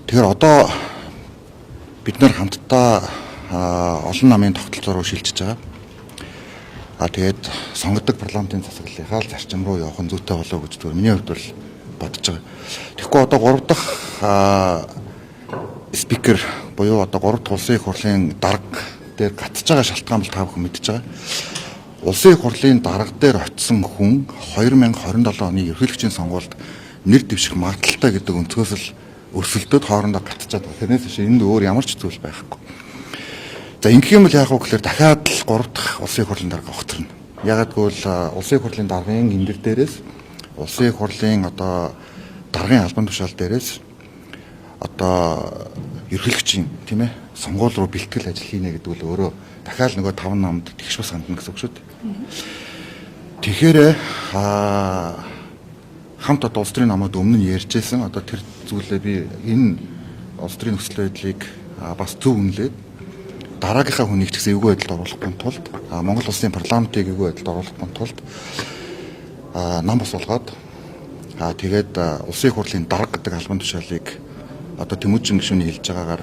Тэгэхээр одоо бид нар хамтдаа олон намын тогтолцоо руу шилжиж байгаа. Тэгээд сонгодог парламентын засаглалынхаа зарчим руу явах нь зүйтэй болов гэж зүгээр миний хувьд бол бодож байгаа. Тэгэхгүй одоо 3 дахь спикер буюу одоо 3 дахь улсын их хурлын дарга дээр гатж байгаа шалтгаан бол та бүхэн мэдж байгаа. Улсын их хурлын дарга дээр очисон хүн 2027 оны ерөнхийлөгчийн сонгуульд нэр дэвших магадaltaй гэдэг өнцгөөс л өрсөлдөд хоорондоо гатчаад байгаа. Тэрнээс биш энд өөр ямар ч зүйл байхгүй. За ингэх юм бол яах вэ гэхээр дахиад л 3 дахь улсын их хурлын дарга огцорно. Ягаад гэвэл улсын их хурлын даргын эндэр дээрээс улсын их хурлын одоо даргын албан тушаал дээрээс одоо ерөнхийлөгчийн тийм ээ сонгуул руу бэлтгэл ажил хийнэ гэдэг нь өөрөө дахиад нөгөө 5 намд тэгш бас хандна гэсэн үг шүү дээ. Тэгэхээр хамт одоо улс төрийн намууд өмнө нь ярьжсэн одоо тэр зүйлээ би энэ улс төрийн нөхцөл байдлыг бас зөв үнэлээд дараагийнхаа хүнийг ч гэсэн эвгүй байдалд оруулахгүй тулд Монгол улсын парламентыг эвгүй байдалд оруулахгүй тулд нам бос болгоод тэгээд улсын их хурлын дарга гэдэг албан тушаалыг одоо Тэмүүжин гишүүний хэлж байгаагаар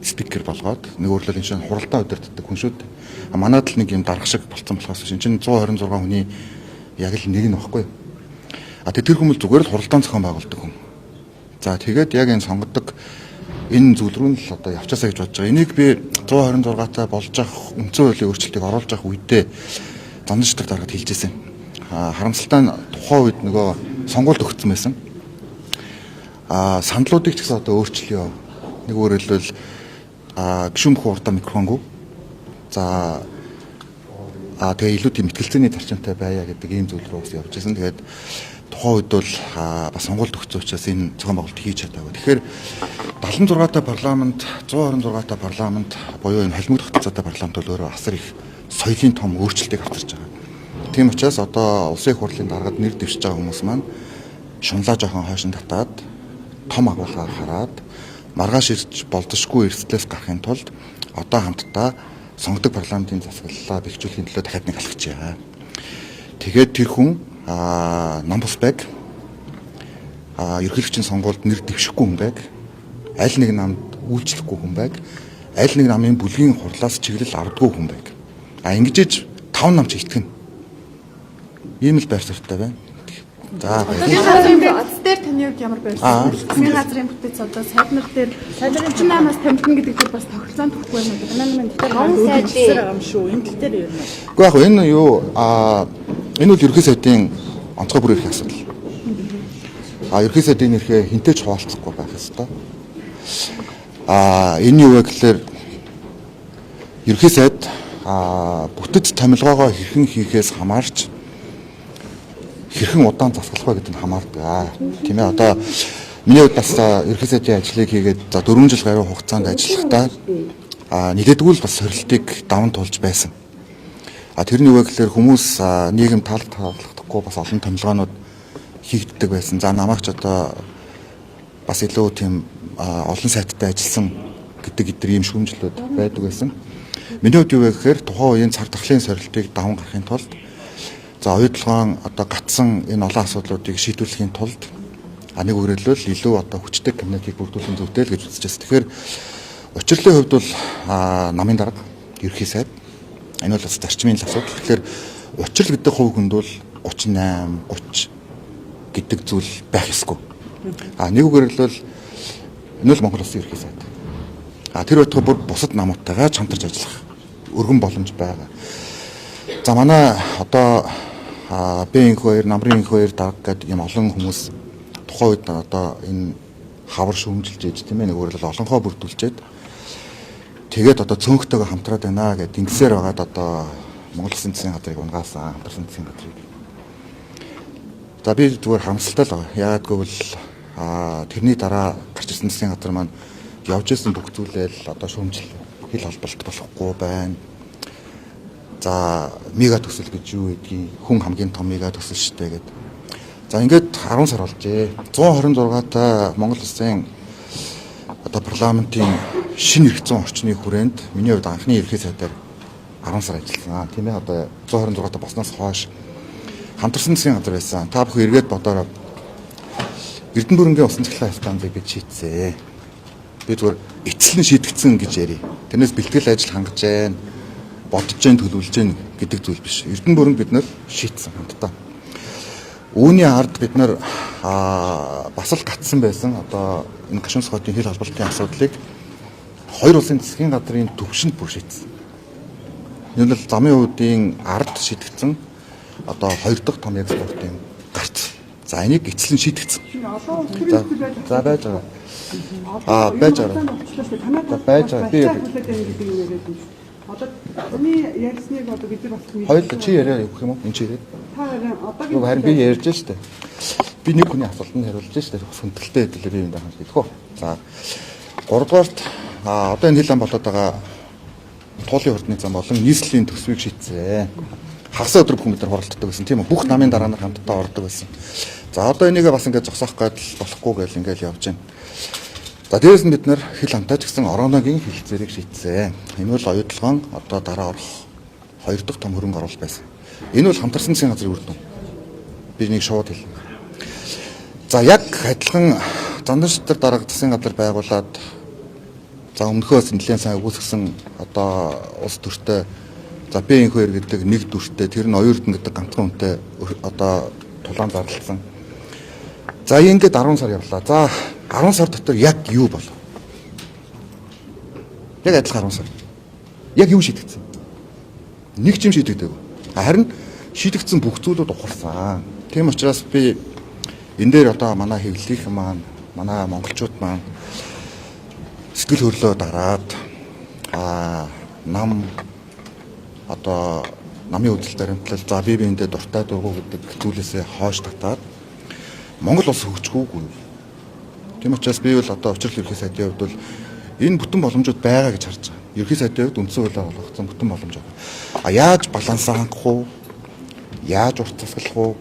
спикер болгоод нэг өөрлөл энэ чинь хуралдаан удирддаг хүн шүү дээ. Манайд л нэг юм дарга шиг болцсон болохоос энэ чинь 126 хүний яг л нэг нь баггүй. Тэр хүмүүс зүгээр л хуралдаан зохион байгуулдаг хүн. За тэгээд яг энэ сонгодог энэ зүйл рүү л одоо явчаасаа гэж бодож байгаа. Энийг би 126-таа болж авах үндсэн хуулийн өөрчлөлтийг оруулж авах үедээ замдчдар даргад хэлжсэн. Харамсалтай нь тухайн үед нөгөө сонгуульд өгсөн байсан. Сандлуудыг ч гэсэн одоо өөрчлөё. Нэг өөрөөр хэлбэл гишүүн бүхэн урдаа микрофонгүй. За тэгээ илүү тийм ихтгэлцээний зарчимтай байя гэдэг ийм зүйл рүү бас явж байсан. Тэгээд тухайн үед бол бас сонгуульд өгсөн учраас энэ зохион байгуулалт хийж чадаагүй. Тэгэхээр 76-та парламент, 126-та парламент буюу энэ холимог тогтолцоотой парламент бол өөрөө асар их соёлын том өөрчлөлтийг авчирч байгаа. Тийм учраас одоо улсын их хурлын даргад нэр дэвшиж байгаа хүмүүс маань шунлаа жоохон хойшин татаад том агуулгаар хараад маргааш ирж болдошгүй эрсдлээс гарахын тулд одоо хамтдаа сонгодог парламентын засаглалаа бэхжүүлэхийн төлөө дахиад нэг алхаж байгаа. Тэгээд тэр хүн нам бус байг ерөнхийлөгчийн сонгуульд нэр дэвшихгүй хүн байг, аль нэг намд үйлчлэхгүй хүн байг, аль нэг намын бүлгийн хурлаас чиглэл авдаггүй хүн байг. Ингэж 5 нам ч итгэнэ. Ийм л байр суурьтай байна. За ац дээр таны хувьд ямар байр суурь? Засгийн газрын бүтээц одоо сайд нар дээр 38-аас тамхина гэдэг дээр бас тохиролцоон төрөхгүй байна гэдэг. Манай дээр сайдээр байгаа юм шүү. Энэ тал дээр юу вэ? Гэхдээ яг энэ юу энэ бол ерөнхий сайдын онцгой бүр ирэх асуудал. Ерөнхий сайдын нэрхээ хинтэй ч хуваалцахгүй байх ёстой. Энэ юу вэ гэхээр ерөнхий сайд бүтэц томилгоогоо хэрхэн хийхээс хамаарч хэрхэн удаан засаглах вэ гэдэг нь хамаардаг. Тийм ээ одоо миний хувьд бас ерөнхий сайдын ажлыг хийгээд 4 жил гаруй хугацаанд ажиллахдаа нэгдэггүй л бас сорилтыг даван туулж байсан. Тэрний үг гэхээр хүмүүс нийгэм таалагдахгүй бас олон томилгоонууд хийгддэг байсан. За намаагч одоо бас илүү тийм олон сайттай ажилласан гэдэг ийм шүүмжлүүд байдаг байсан. Миний хувьд юу вэ гэхээр тухайн үеийн цар тахлын сорилтыг даван гарахын тулд за оюутлогоон одоо гатсан энэ олон асуудлуудыг шийдвэрлэхийн тулд нэг өөрөлдөл илүү одоо хүчтэй кабинетийг бүрдүүлэх зүйтэй л гэж үзчихсэн. Тэгэхээр учирлын хувьд бол намын дарга ерөнхий сайд энэ бол бас зарчмын асуудал. Тэгэхээр учрал гэдэг хувь хүнд бол 38, 30 гэдэг зүйл байх ёсгүй. Нэг өөрөлдөл энэ бол Монгол Улсын ерөнхий сайд. Тэр байтугай бүр бусад намуудтайгаа хамтарч ажиллах өргөн боломж байгаа. За манай одоо Б2, намрын 2 дарга гэдэг юм олон хүмүүс тухайн үед одоо энэ хавар шүүмжилж ээж тийм ээ нэг өөрөлдөл олонхоо бүрдүүлчихэд тэгээд одоо цөөнхтэйгээ хамтраад байна гэдэг ингэсээр байгаад одоо Монгол Улсын засгийн газрыг унгаасан хамтарсан засгийн газрыг. За би зүгээр харамсалтай л байгаа. Яагаад гэвэл тэрний дараа гарч ирсэн засгийн газар маань явж ирсэн бүх зүйлээ л одоо шүүмжил хил холболт болохгүй байна. За мега төсөл гэж юу гэдгийг хүн хамгийн том мега төсөл штэй гэдэг. За ингээд 10 сар болжээ. 126-та Монгол Улсын одоо парламентын шинэ эрх зүйн орчны хүрээнд миний хувьд анхны ерөнхий сайдаар 10 сар ажилласан. Тийм ээ одоо 126-та босноос хойш хамтарсан засгийн газар байсан. Та бүхэн эргээд бодоорой. Эрдэнэ бүрэнгийн усан цахилгаан станцыг бид шийдсэн. Би зүгээр эцэл нь шийдэгдсэн гэж ярив. Тэрнээс бэлтгэл ажил хангаж जैन, бодож जैन, төлөвлөж जैन гэдэг зүйл биш. Эрдэнэ бүрэн бид нар шийдсэн хамтдаа. Үүний ард бид нар бас л гатсан байсан одоо энэ гашуун хотын хил холболтын асуудлыг хоёр улсын засгийн газрын төвшөнд бүр шийдсэн. Энэ бол замын үүдийн ард шийдэгдсэн одоо хоёр дахь том экспортын гарц. За энийг эцэл нь шийдэгдсэн. За байж байгаа. Байж байгаа. Байж байгаа. Би одоо миний ярьсныг одоо бид нар бас хоёул чи яриа явах юм уу? Энд чи яриа. та одоогийн Харин би ярьж штэ. Би нэг хүний асуултанд хариулж штэ. Хүндэлтэй хэдлээ би энэ хаалт хэлэх үү. За 3 дугаарт одоо энэ хил ам болоод байгаа туулын хурдны зам болон нийслэлийн төсвийг шийдсэн. Хагас өдөр бүхэн бид нар хуралддаг байсан тийм үү? Бүх намын дараа нь хамтдаа ордог байсан. За одоо энийг бас ингээд зогсоох гэдэл болохгүй гэл ингээд явж байна. За дээрээс нь бид нар хил амтаа ч гэсэн орооногийн хилцээрийг шийдсэн. Энэ бол оюутлогоон одоо дараа орох хоёр дахь том хөрөнгө оруулалт байсан. Энэ бол хамтарсан засгийн газрын үр дүн. Би нэг шууд хэлнэ. За яг адилхан зандан шатар дарга засгийн газар байгуулад за өмнөхөөс нэлээд сайн өгүүлсэн одоо улс төртэй за Б2 гэдэг нэг дүртэй тэр нь оюутан гэдэг ганцхан хүнтэй одоо тулаан зарласан. За ингээд 10 сар явлаа. За 10 сар дотор яг юу болов? Яг адилхан 10 сар. Яг юу шийдэгдсэн? Нэг ч юм шийдэгдээгүй. Харин шийдэгдсэн бүх зүйлүүд ухарсан. Тийм учраас би энэ дээр одоо манай хэвлэлийнхэн маань, манай монголчууд маань сэтгэл хөдлөө дараад нам одоо намын үйл баримтлал за би биендээ дуртай дургу гэдэг зүйлээсээ хойш татаад Монгол улс хөгжихгүйгүй. Тийм учраас би бол одоо учрал ерхий сайдын хувьд бол энэ бүтэн боломжууд байгаа гэж харж байгаа. Ерхий сайдын хувьд үндсэн хуулиар олгогдсон бүтэн боломж байгаа. Яаж балансаа хангах уу? Яаж урт засаглах уу?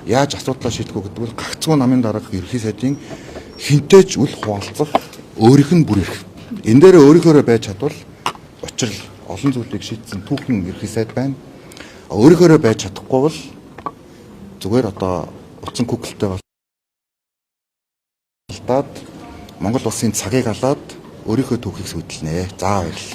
Яаж асуудлаа шийдэх үү гэдэг бол гагцгүй намын дараах ерхий сайдын хинтээч үл хуваалцах өөрийнх нь бүр ирэх. Энэ дээр өөрийнхөө байж чадвал учрал олон зүйлийг шийдсэн түүхэн ерхий сайд байна. Өөрийнхөө байж чадахгүй бол зүгээр одоо утсан күгэлтэй болтаад Монгол улсын цагийг алаад өөрийнхөө түүхийг сүйдэлнэ. За баярлалаа.